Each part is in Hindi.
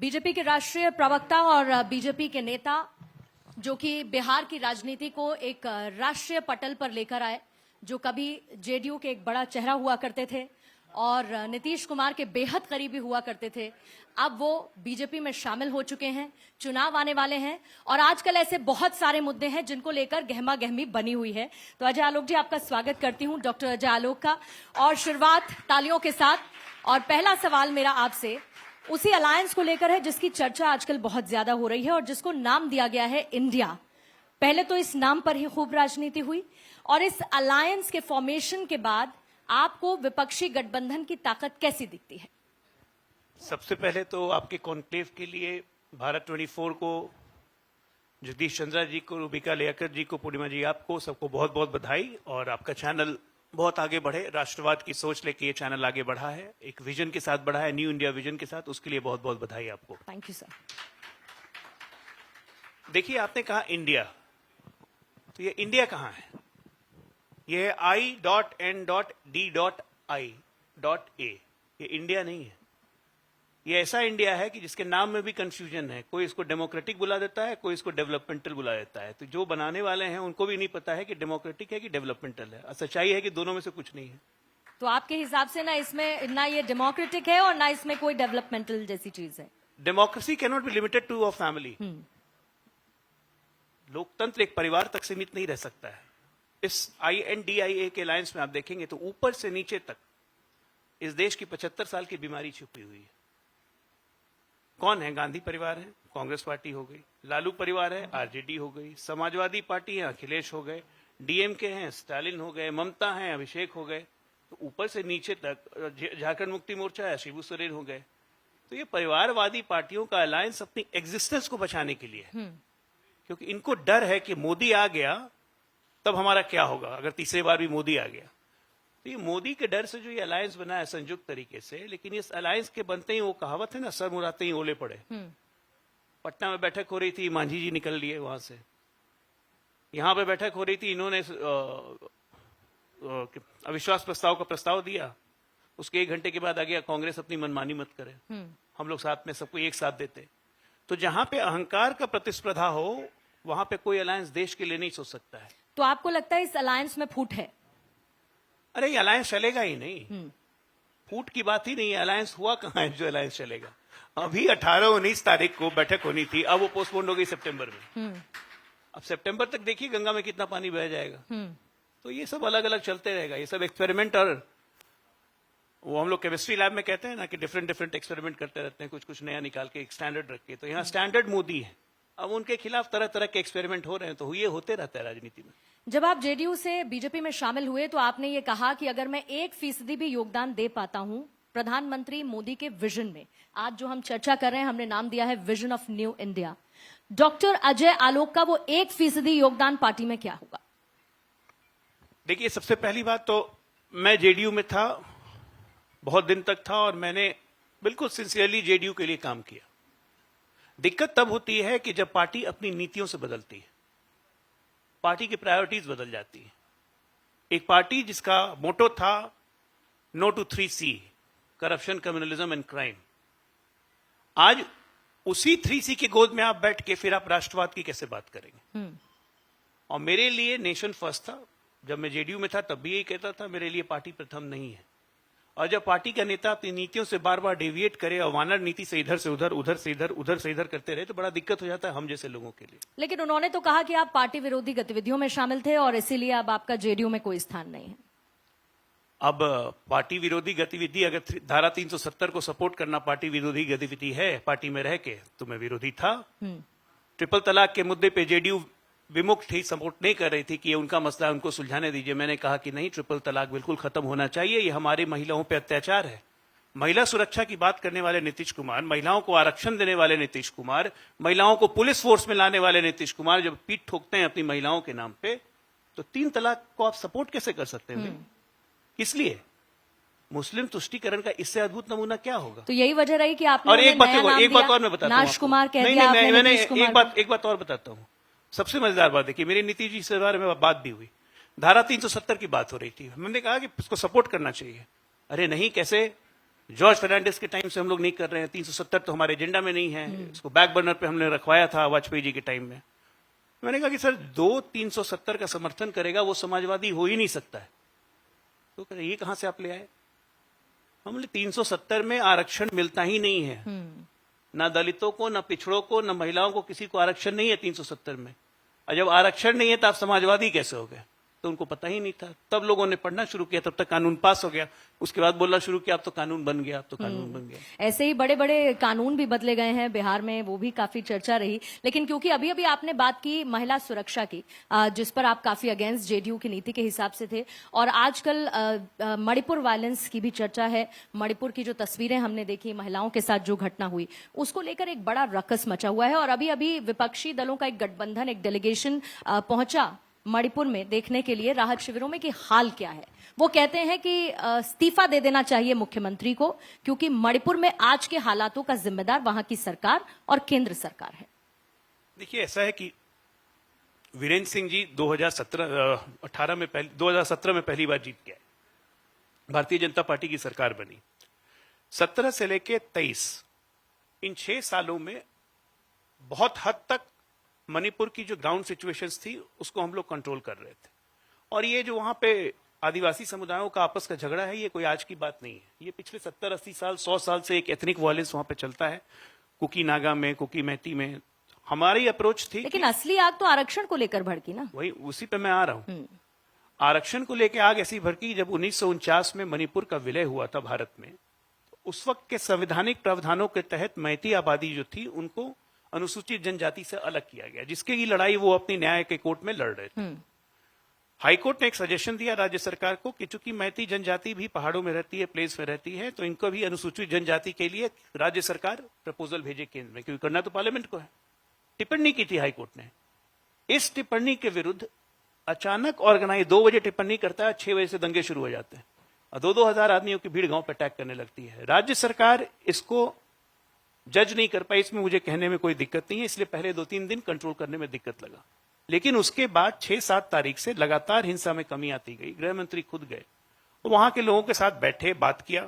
बीजेपी के राष्ट्रीय प्रवक्ता और बीजेपी के नेता जो कि बिहार की राजनीति को एक राष्ट्रीय पटल पर लेकर आए, जो कभी जेडीयू के एक बड़ा चेहरा हुआ करते थे और नीतीश कुमार के बेहद करीबी हुआ करते थे, अब वो बीजेपी में शामिल हो चुके हैं। चुनाव आने वाले हैं और आजकल ऐसे बहुत सारे मुद्दे हैं जिनको लेकर गहमा गहमी बनी हुई है। तो अजय आलोक जी, आपका स्वागत करती हूं, डॉक्टर अजय आलोक का, और शुरुआत तालियों के साथ। और पहला सवाल मेरा आपसे उसी अलायंस को लेकर है जिसकी चर्चा आजकल बहुत ज्यादा हो रही है और जिसको नाम दिया गया है इंडिया। पहले तो इस नाम पर ही खूब राजनीति हुई और इस अलायंस के फॉर्मेशन के बाद आपको विपक्षी गठबंधन की ताकत कैसी दिखती है? सबसे पहले तो आपके कॉन्क्लेव के लिए भारत 24 को, जगदीश चंद्रा जी को, रूबिका लियाकत जी को, पूर्णिमा जी आपको सबको बहुत बहुत बधाई। और आपका चैनल बहुत आगे बढ़े, राष्ट्रवाद की सोच लेके ये चैनल आगे बढ़ा है, एक विजन के साथ बढ़ा है, न्यू इंडिया विजन के साथ, उसके लिए बहुत बहुत बधाई आपको। Thank you sir. देखिए, आपने कहा इंडिया, तो ये इंडिया कहां है? ये है I.N.D.I.A, ये इंडिया नहीं है। ये ऐसा इंडिया है कि जिसके नाम में भी कंफ्यूजन है। कोई इसको डेमोक्रेटिक बुला देता है, कोई इसको डेवलपमेंटल बुला देता है। तो जो बनाने वाले हैं उनको भी नहीं पता है कि डेमोक्रेटिक है कि डेवलपमेंटल है। सच्चाई है कि दोनों में से कुछ नहीं है। तो आपके हिसाब से ना इसमें ना ये डेमोक्रेटिक है और ना इसमें कोई डेवलपमेंटल जैसी चीज है। Democracy can not be limited to a family. लोकतंत्र एक परिवार तक सीमित नहीं रह सकता है। इस INDIA के अलायंस में आप देखेंगे तो ऊपर से नीचे तक इस देश की 75 साल की बीमारी छुपी हुई है। कौन है? गांधी परिवार है, कांग्रेस पार्टी हो गई, लालू परिवार है, आरजेडी हो गई, समाजवादी पार्टी है, अखिलेश हो गए, डीएमके हैं, स्टालिन हो गए, ममता हैं, अभिषेक हो गए, तो ऊपर से नीचे तक झारखंड मुक्ति मोर्चा है, शिबू सोरेन हो गए। तो ये परिवारवादी पार्टियों का अलायंस अपनी एग्जिस्टेंस को बचाने के लिए, क्योंकि इनको डर है कि मोदी आ गया तब हमारा क्या होगा अगर तीसरी बार भी मोदी आ गया। तो ये मोदी के डर से जो ये अलायंस बना है संयुक्त तरीके से, लेकिन इस अलायंस के बनते ही वो कहावत है ना, सर मुराते ही ओले पड़े। पटना में बैठक हो रही थी, मांझी जी निकल लिए वहां से। यहां पे बैठक हो रही थी, इन्होंने अविश्वास प्रस्ताव का प्रस्ताव दिया, उसके 1 घंटे के बाद आ गया कांग्रेस अपनी मनमानी मत करे, हम लोग साथ में सबको एक साथ देते। तो जहां पे अहंकार का प्रतिस्पर्धा हो वहां पे कोई अलायंस देश के लिए नहीं सोच सकता है। तो आपको लगता है इस अलायंस में फूट है? अरे ये अलायंस चलेगा ही नहीं। फूट की बात ही नहीं है। अलायंस हुआ कहां है जो अलायंस चलेगा? अभी 18-19 तारीख को बैठक होनी थी, अब वो पोस्टपोन हो गई सितंबर में। अब सितंबर तक देखिए गंगा में कितना पानी बह जाएगा। तो ये सब अलग अलग चलते रहेगा, ये सब एक्सपेरिमेंट। और वो हम लोग केमिस्ट्री लैब में कहते हैं ना कि डिफरेंट एक्सपेरिमेंट करते रहते हैं, कुछ कुछ नया निकाल के एक स्टैंडर्ड रख के। तो यहाँ स्टैंडर्ड मोदी है, अब उनके खिलाफ तरह तरह के एक्सपेरिमेंट हो रहे हैं। तो ये होते रहता है राजनीति में। जब आप जेडीयू से बीजेपी में शामिल हुए तो आपने ये कहा कि अगर मैं 1% भी योगदान दे पाता हूं प्रधानमंत्री मोदी के विजन में, आज जो हम चर्चा कर रहे हैं हमने नाम दिया है vision of new India, doctor Ajay Alok का वो 1% योगदान पार्टी में क्या होगा? देखिए, सबसे पहली बात तो मैं जेडीयू में था, बहुत दिन तक था, और मैंने बिल्कुल सिंसियरली जेडीयू के लिए काम किया। दिक्कत तब होती है कि जब पार्टी अपनी नीतियों से बदलती है, पार्टी की प्रायोरिटीज बदल जाती है। एक पार्टी जिसका मोटो था no to 3C, corruption, communalism and crime, आज उसी 3C के गोद में आप बैठ के फिर आप राष्ट्रवाद की कैसे बात करेंगे? और मेरे लिए नेशन फर्स्ट था। जब मैं जेडीयू में था तब भी यही कहता था, मेरे लिए पार्टी प्रथम नहीं है। और जब पार्टी का नेता अपनी नीतियों से बार बार डेविएट करे और वानर नीति से इधर से उधर, उधर से इधर, उधर से इधर करते रहे, तो बड़ा दिक्कत हो जाता है हम जैसे लोगों के लिए। लेकिन उन्होंने तो कहा कि आप पार्टी विरोधी गतिविधियों में शामिल थे और इसीलिए अब आपका जेडीयू में कोई स्थान नहीं है। अब पार्टी विरोधी गतिविधि, अगर धारा 370 को सपोर्ट करना पार्टी विरोधी गतिविधि है पार्टी में रह के, तो मैं विरोधी था। ट्रिपल तलाक के मुद्दे पे जेडीयू विमुख थी, सपोर्ट नहीं कर रही थी कि ये उनका मसला है, उनको सुलझाने दीजिए। मैंने कहा कि नहीं, ट्रिपल तलाक बिल्कुल खत्म होना चाहिए, ये हमारी महिलाओं पे अत्याचार है। महिला सुरक्षा की बात करने वाले नीतीश कुमार, महिलाओं को आरक्षण देने वाले नीतीश कुमार, महिलाओं को पुलिस फोर्स में लाने वाले नीतीश कुमार जब पीठ ठोकते हैं अपनी महिलाओं के नाम पे, तो 3 तलाक को आप सपोर्ट कैसे कर सकते हैं? इसलिए मुस्लिम तुष्टीकरण का इससे अद्भुत नमूना क्या होगा? तो यही वजह रही कि आपने और एक बात और मैं बताता हूं, नाश कुमार कह नहीं, दिया। नहीं, मैंने एक बात और बताता हूं। सबसे मजेदार बात देखिए, मेरी नीतीश जी से बारे में बात भी हुई, धारा 370 की बात हो रही थी, मैंने कहा कि इसको सपोर्ट करना चाहिए। अरे नहीं, कैसे? जॉर्ज फर्नांडिस के टाइम से हम लोग नहीं कर रहे हैं, 370 तो हमारे एजेंडा में नहीं है, इसको बैक बर्नर पे हमने रखवाया था वाजपेयी जी के टाइम में। मैंने कहा कि सर 370 का समर्थन करेगा वो समाजवादी हो ही नहीं सकता है। तो कह रहे ये कहां से आप ले आए? हम बोले 370 में आरक्षण मिलता ही नहीं है, ना दलितों को, ना पिछड़ों को, ना महिलाओं को, किसी को आरक्षण नहीं है 370 में। और जब आरक्षण नहीं है तो आप समाजवादी कैसे हो गए? तो उनको पता ही नहीं था। तब लोगों ने पढ़ना शुरू किया, तब तक कानून पास हो गया, उसके बाद बोलना शुरू किया अब तो कानून बन गया, अब तो कानून बन गया। ऐसे ही बड़े बड़े कानून भी बदले गए हैं बिहार में, वो भी काफी चर्चा रही। लेकिन क्योंकि अभी अभी आपने बात की महिला सुरक्षा की, जिस पर आप काफी अगेंस्ट जेडीयू की नीति के हिसाब से थे, और आजकल मणिपुर वायलेंस की भी चर्चा है। मणिपुर की जो तस्वीरें हमने देखी, महिलाओं के साथ जो घटना हुई, उसको लेकर एक बड़ा रकस मचा हुआ है। और अभी अभी विपक्षी दलों का एक गठबंधन, एक डेलीगेशन पहुंचा मणिपुर में देखने के लिए राहत शिविरों में कि हाल क्या है। वो कहते हैं कि इस्तीफा दे देना चाहिए मुख्यमंत्री को, क्योंकि मणिपुर में आज के हालातों का जिम्मेदार वहां की सरकार और केंद्र सरकार है। देखिए ऐसा है कि वीरेंद्र सिंह जी 2017 में पहली बार जीत गए, भारतीय जनता पार्टी की सरकार बनी। 17 से लेके 23 इन 6 सालों में बहुत हद तक मणिपुर की जो ग्राउंड सिचुएशंस थी उसको हम लोग कंट्रोल कर रहे थे। और ये जो वहां पे आदिवासी समुदायों का आपस का झगड़ा है, ये कोई आज की बात नहीं है, ये पिछले 70-80 साल 100 साल से एक एथनिक वायलेंस वहां पे चलता है। कुकी नागा में, कुकी मैती में हमारी अप्रोच थी। लेकिन असली आग तो आरक्षण को लेकर भड़की ना। वही उसी पे मैं आ रहा हूं। आरक्षण को लेकर आग ऐसी भड़की जब 1949 में मणिपुर का विलय हुआ था भारत में। उस वक्त के संवैधानिक प्रावधानों के तहत मैती आबादी जो थी उनको अनुसूचित जनजाति से अलग किया गया, जिसके की लड़ाई वो अपनी न्याय के कोर्ट में लड़ रहे थे। हाईकोर्ट ने एक सजेशन दिया राज्य सरकार को कि चूंकि मैती जनजाति भी पहाड़ों में रहती है, प्लेस में रहती है, तो इनको भी अनुसूचित जनजाति के लिए राज्य सरकार प्रपोजल भेजे केंद्र में, क्योंकि करना तो पार्लियामेंट को है। टिप्पणी की थी हाईकोर्ट ने। इस टिप्पणी के विरुद्ध अचानक ऑर्गेनाइज 2 बजे टिप्पणी करता है, 6 बजे से दंगे शुरू हो जाते हैं और 2-2 हजार आदमियों की भीड़ गांव पर अटैक करने लगती है। राज्य सरकार इसको जज नहीं कर पाई, इसमें मुझे कहने में कोई दिक्कत नहीं है, इसलिए पहले 2-3 दिन कंट्रोल करने में दिक्कत लगा। लेकिन उसके बाद 6-7 तारीख से लगातार हिंसा में कमी आती गई। गृह मंत्री खुद गए और वहां के लोगों के साथ बैठे, बात किया।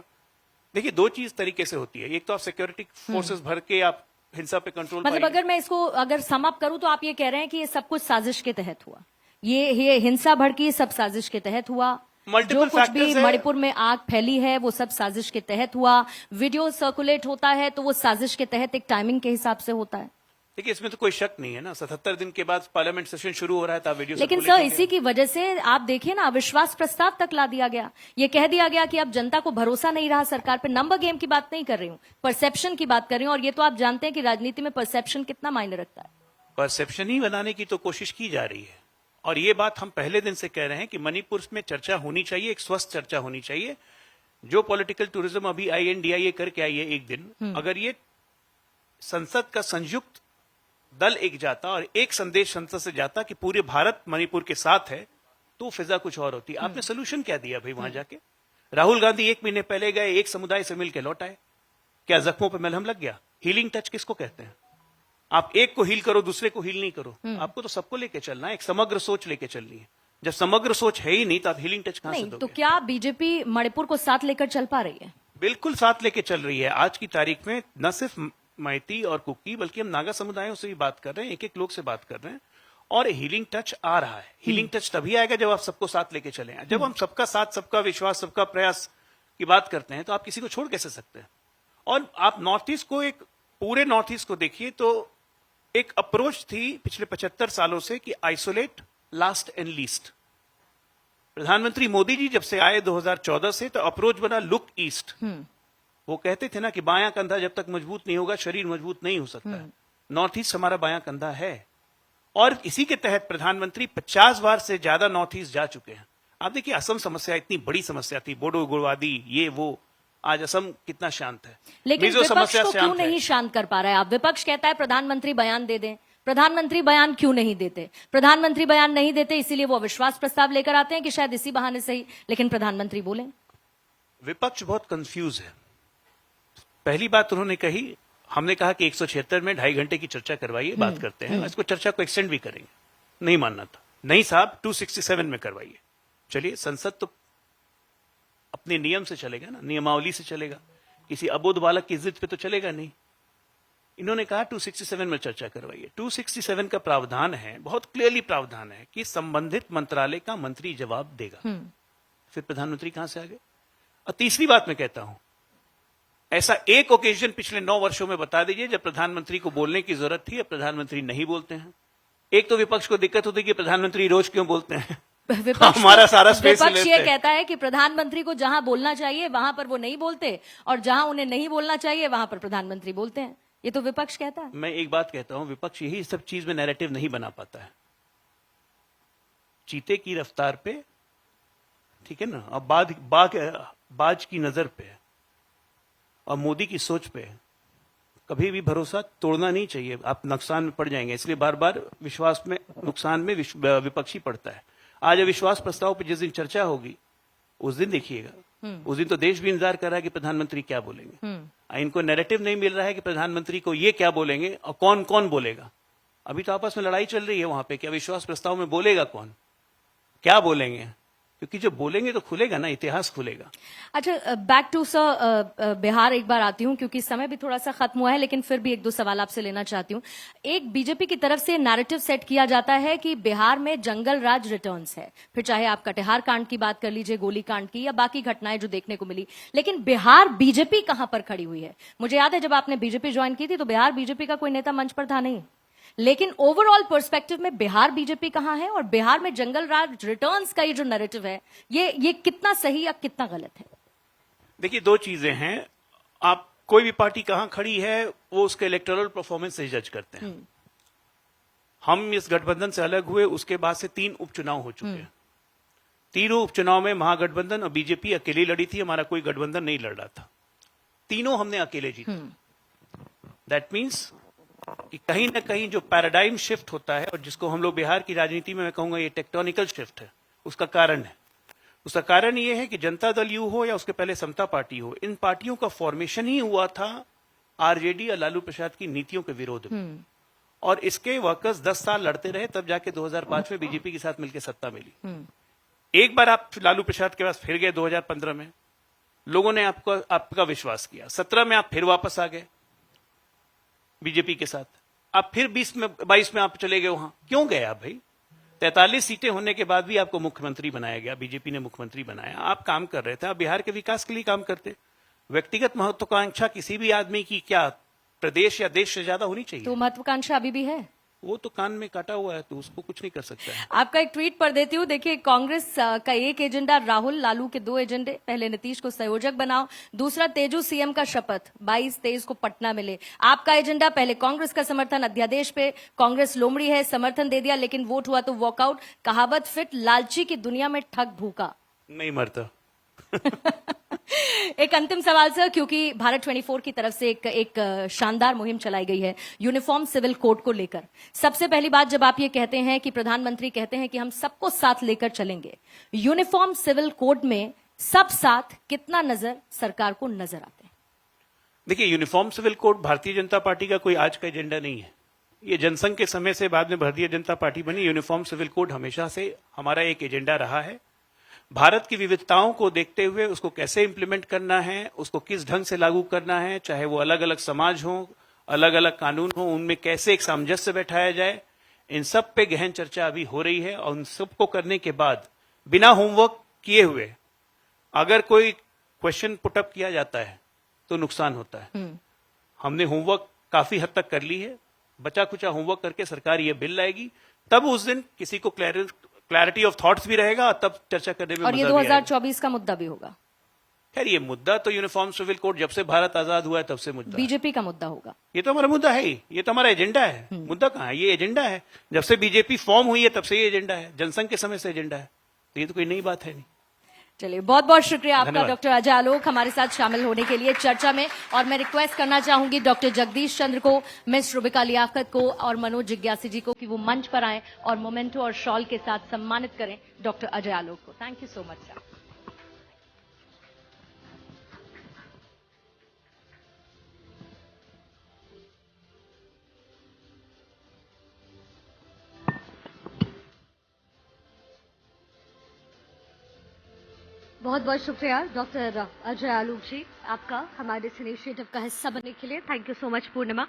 देखिए 2 चीज तरीके से होती है, एक तो आप सिक्योरिटी फोर्सेस भर के आप हिंसा पे कंट्रोल, मतलब अगर मैं इसको अगर सम अप करूं तो आप ये कह रहे हैं कि ये सब कुछ साजिश के तहत हुआ, ये हिंसा भड़की सब साजिश के तहत हुआ, जो कुछ भी मणिपुर में आग फैली है वो सब साजिश के तहत हुआ, वीडियो सर्कुलेट होता है तो वो साजिश के तहत एक टाइमिंग के हिसाब से होता है। देखिए इसमें तो कोई शक नहीं है ना, 77 दिन के बाद पार्लियामेंट सेशन शुरू हो रहा है था वीडियो। लेकिन सर इसी की वजह से आप देखिए ना, अविश्वास प्रस्ताव तक ला दिया गया। ये कह दिया गया कि अब जनता को भरोसा नहीं रहा सरकार पे। नंबर गेम की बात नहीं कर रही हूँ, परसेप्शन की बात कर रही हूँ। और ये तो आप जानते हैं कि राजनीति में परसेप्शन कितना मायने रखता है। परसेप्शन ही बनाने की तो कोशिश की जा रही है और ये बात हम पहले दिन से कह रहे हैं कि मणिपुर में चर्चा होनी चाहिए, एक स्वस्थ चर्चा होनी चाहिए। जो पॉलिटिकल टूरिज्म अभी INDIA करके आई है एक दिन, अगर ये संसद का संयुक्त दल एक जाता और एक संदेश संसद से जाता कि पूरे भारत मणिपुर के साथ है, तो फिजा कुछ और होती। आपने सोल्यूशन क्या दिया भाई वहां जाके? राहुल गांधी 1 महीने पहले गए, एक समुदाय से मिलकर लौट आए, क्या जख्मों पर मलहम लग गया? हीलिंग टच किसको कहते हैं? आप एक को हील करो, दूसरे को हील नहीं करो। आपको तो सबको लेके चलना है, एक समग्र सोच लेके चलनी है। जब समग्र सोच है ही नहीं तो आप हीलिंग टच कहां से दोगे? तो क्या बीजेपी मणिपुर को साथ लेकर चल पा रही है? बिल्कुल साथ लेके चल रही है। आज की तारीख में न सिर्फ मैती और कुकी बल्कि हम नागा समुदायों से भी बात कर रहे हैं, एक एक लोग से बात कर रहे हैं और हीलिंग टच आ रहा है। हीलिंग टच तभी आएगा जब आप सबको साथ लेके चले। जब हम सबका साथ, सबका विश्वास, सबका प्रयास की बात करते हैं तो आप किसी को छोड़ कैसे सकते हैं? और आप नॉर्थ ईस्ट को, एक पूरे नॉर्थ ईस्ट को देखिए तो एक अप्रोच थी पिछले 75 सालों से कि आइसोलेट, लास्ट एंड लीस्ट। प्रधानमंत्री मोदी जी जब से आए 2014 से तो अप्रोच बना लुक ईस्ट। वो कहते थे ना कि बायां कंधा जब तक मजबूत नहीं होगा शरीर मजबूत नहीं हो सकता। नॉर्थ ईस्ट हमारा बायां कंधा है और इसी के तहत प्रधानमंत्री 50 बार से ज्यादा नॉर्थ ईस्ट जा चुके हैं। आप देखिए असम समस्या इतनी बड़ी समस्या थी, बोडो गुड़वादी ये वो, आज असम कितना शांत है। लेकिन विपक्ष को क्यों नहीं शांत कर पा रहा है? आप विपक्ष कहता है प्रधानमंत्री बयान दे दें, प्रधानमंत्री बयान क्यों नहीं देते? प्रधानमंत्री बयान नहीं देते इसीलिए वो अविश्वास प्रस्ताव लेकर आते हैं कि शायद इसी बहाने से ही, लेकिन प्रधानमंत्री बोले। विपक्ष बहुत कंफ्यूज है। पहली बात उन्होंने कही, हमने कहा कि 176 में 2.5 घंटे की चर्चा करवाइए, बात करते हैं, इसको चर्चा को एक्सटेंड भी करेंगे। नहीं मानना था, नहीं साहब 267 में करवाइए। चलिए संसद तो अपने नियम से चलेगा ना, नियमावली से चलेगा। किसी अबोध बालक की जिद पे तो चलेगा नहीं। इन्होंने कहा 267 में चर्चा करवाइए। 267 का प्रावधान है, बहुत क्लियरली प्रावधान है कि संबंधित मंत्रालय का मंत्री जवाब देगा। फिर प्रधानमंत्री कहां से आ गए? और तीसरी बात मैं कहता हूं, ऐसा एक ओकेजन पिछले 9 वर्षों में बता दीजिए जब प्रधानमंत्री को बोलने की जरूरत थी, अब प्रधानमंत्री नहीं बोलते हैं। एक तो विपक्ष को दिक्कत होती है कि प्रधानमंत्री रोज क्यों बोलते हैं, हमारा सारा स्पेस विपक्ष ये कहता है कि प्रधानमंत्री को जहां बोलना चाहिए वहां पर वो नहीं बोलते, और जहां उन्हें नहीं बोलना चाहिए वहां पर प्रधानमंत्री बोलते हैं। ये तो विपक्ष कहता है। मैं एक बात कहता हूं, विपक्ष यही सब चीज में नैरेटिव नहीं बना पाता है। चीते की रफ्तार पे, ठीक है ना, अब बाज की नजर पे और मोदी की सोच पे कभी भी भरोसा तोड़ना नहीं चाहिए। आप नुकसान में पड़ जाएंगे, इसलिए बार बार विश्वास में नुकसान में विपक्षी पड़ता है। आज अविश्वास प्रस्ताव पे जिस दिन चर्चा होगी उस दिन देखिएगा, उस दिन तो देश भी इंतजार कर रहा है कि प्रधानमंत्री क्या बोलेंगे। इनको नैरेटिव नहीं मिल रहा है कि प्रधानमंत्री को ये क्या बोलेंगे और कौन कौन बोलेगा। अभी तो आपस में लड़ाई चल रही है वहां पे कि अविश्वास प्रस्ताव में बोलेगा कौन, क्या बोलेंगे, क्योंकि जब बोलेंगे तो खुलेगा ना, इतिहास खुलेगा। अच्छा, बैक टू सर बिहार एक बार आती हूँ, क्योंकि समय भी थोड़ा सा खत्म हुआ है, लेकिन फिर भी एक दो सवाल आपसे लेना चाहती हूँ। एक बीजेपी की तरफ से नैरेटिव सेट किया जाता है कि बिहार में जंगल राज रिटर्न्स है, फिर चाहे आप कटिहार कांड की बात कर लीजिए, गोली कांड की, या बाकी घटनाएं जो देखने को मिली। लेकिन बिहार बीजेपी कहां पर खड़ी हुई है? मुझे याद है जब आपने बीजेपी ज्वाइन की थी तो बिहार बीजेपी का कोई नेता मंच पर था नहीं, लेकिन ओवरऑल पर्सपेक्टिव में बिहार बीजेपी कहां है, और बिहार में जंगल राज रिटर्न्स का ये जो नैरेटिव है ये कितना सही या कितना गलत है? देखिए, दो चीजें हैं। आप कोई भी पार्टी कहां खड़ी है वो उसके इलेक्टोरल परफॉर्मेंस से जज करते हैं। हम इस गठबंधन से अलग हुए उसके बाद से 3 उपचुनाव हो चुके हैं। तीनों उपचुनाव में महागठबंधन और बीजेपी अकेली लड़ी थी, हमारा कोई गठबंधन नहीं लड़ रहा था। तीनों हमने अकेले जीते। दैट मीन्स कि कहीं ना कहीं जो पैराडाइम शिफ्ट होता है, और जिसको हम लोग बिहार की राजनीति में मैं कहूंगा ये टेक्टोनिकल शिफ्ट है, उसका कारण है। उसका कारण ये है कि जनता दल यू हो या उसके पहले समता पार्टी हो, इन पार्टियों का फॉर्मेशन ही हुआ था आरजेडी और लालू प्रसाद की नीतियों के विरोध में, और इसके वर्कर्स 10 साल लड़ते रहे, तब जाके 2005 में बीजेपी के साथ मिलकर सत्ता मिली। एक बार आप लालू प्रसाद के पास फिर गए 2015 में, लोगों ने आपका विश्वास किया। 17 में आप फिर वापस आ गए बीजेपी के साथ, आप फिर 22 में आप चले गए वहां। क्यों गए आप भाई? 43 सीटें होने के बाद भी आपको मुख्यमंत्री बनाया गया, बीजेपी ने मुख्यमंत्री बनाया। आप काम कर रहे थे, आप बिहार के विकास के लिए काम करते। व्यक्तिगत महत्वाकांक्षा किसी भी आदमी की क्या प्रदेश या देश से ज्यादा होनी चाहिए? तो महत्वाकांक्षा अभी भी है, वो तो कान में काटा हुआ है, तो उसको कुछ नहीं कर सकता है। आपका एक ट्वीट पढ़ देती हूँ। देखिए, कांग्रेस का एक एजेंडा राहुल, लालू के 2 एजेंडे, पहले नीतीश को संयोजक बनाओ, दूसरा तेजू सीएम का शपथ 22-23 को पटना मिले। आपका एजेंडा पहले कांग्रेस का समर्थन अध्यादेश पे, कांग्रेस लोमड़ी है, समर्थन दे दिया, लेकिन वोट हुआ तो वॉकआउट। कहावत फिट, लालची की दुनिया में ठग भूखा नहीं मरता। एक अंतिम सवाल सर, क्योंकि भारत 24 की तरफ से एक शानदार मुहिम चलाई गई है यूनिफॉर्म सिविल कोड को लेकर। सबसे पहली बात, जब आप ये कहते हैं कि प्रधानमंत्री कहते हैं कि हम सबको साथ लेकर चलेंगे, यूनिफॉर्म सिविल कोड में सब साथ कितना नजर सरकार को नजर आते हैं? देखिए, uniform civil code Bharatiya Janata party का कोई आज का एजेंडा नहीं है। ये जनसंघ के समय से बाद में भारतीय जनता पार्टी बनी। यूनिफॉर्म सिविल कोड हमेशा से हमारा एक एजेंडा रहा है। भारत की विविधताओं को देखते हुए उसको कैसे इंप्लीमेंट करना है, उसको किस ढंग से लागू करना है, चाहे वो अलग अलग समाज हो, अलग अलग कानून हो, उनमें कैसे एक सामंजस्य बैठाया जाए, इन सब पे गहन चर्चा अभी हो रही है। और उन सबको करने के बाद बिना होमवर्क किए हुए अगर कोई क्वेश्चन पुटअप किया जाता है तो नुकसान होता है। हमने होमवर्क काफी हद तक कर ली है, बचा कुचा होमवर्क करके सरकार ये बिल लाएगी, तब उस दिन किसी को क्लैरिटी ऑफ थॉट्स भी रहेगा, तब चर्चा करने में और ये 2024 का मुद्दा भी होगा। खैर, ये मुद्दा तो यूनिफॉर्म सिविल कोड जब से भारत आजाद हुआ है तब से मुद्दा बीजेपी का मुद्दा होगा। ये तो हमारा मुद्दा है ही, ये तो हमारा एजेंडा है। मुद्दा कहाँ है? ये एजेंडा है। जब से बीजेपी फॉर्म हुई है तब से ये एजेंडा है, जनसंघ के समय से एजेंडा है, तो ये तो कोई नई बात है नहीं। चलिए, बहुत बहुत शुक्रिया आपका डॉक्टर अजय आलोक हमारे साथ शामिल होने के लिए चर्चा में। और मैं रिक्वेस्ट करना चाहूंगी डॉक्टर जगदीश चंद्र को, मिस रुबिका लियाकत को और मनोज जिज्ञासी जी को कि वो मंच पर आए और मोमेंटो और शॉल के साथ सम्मानित करें डॉक्टर अजय आलोक को। Thank you so much sir. बहुत बहुत शुक्रिया डॉक्टर अजय आलूक जी, आपका हमारे इस इनिशिएटिव का हिस्सा बनने के लिए। Thank you so much Purnima.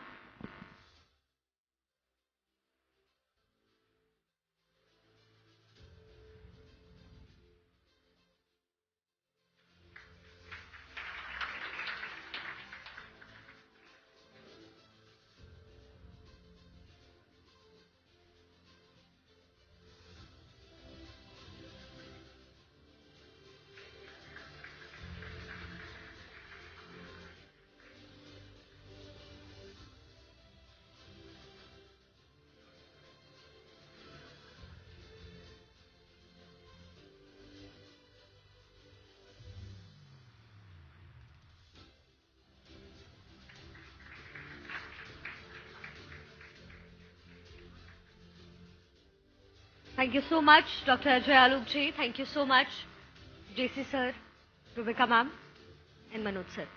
Thank you so much, Dr. Ajay Aluk ji. Thank you so much, JC sir, Rubika ma'am, and Manoj sir.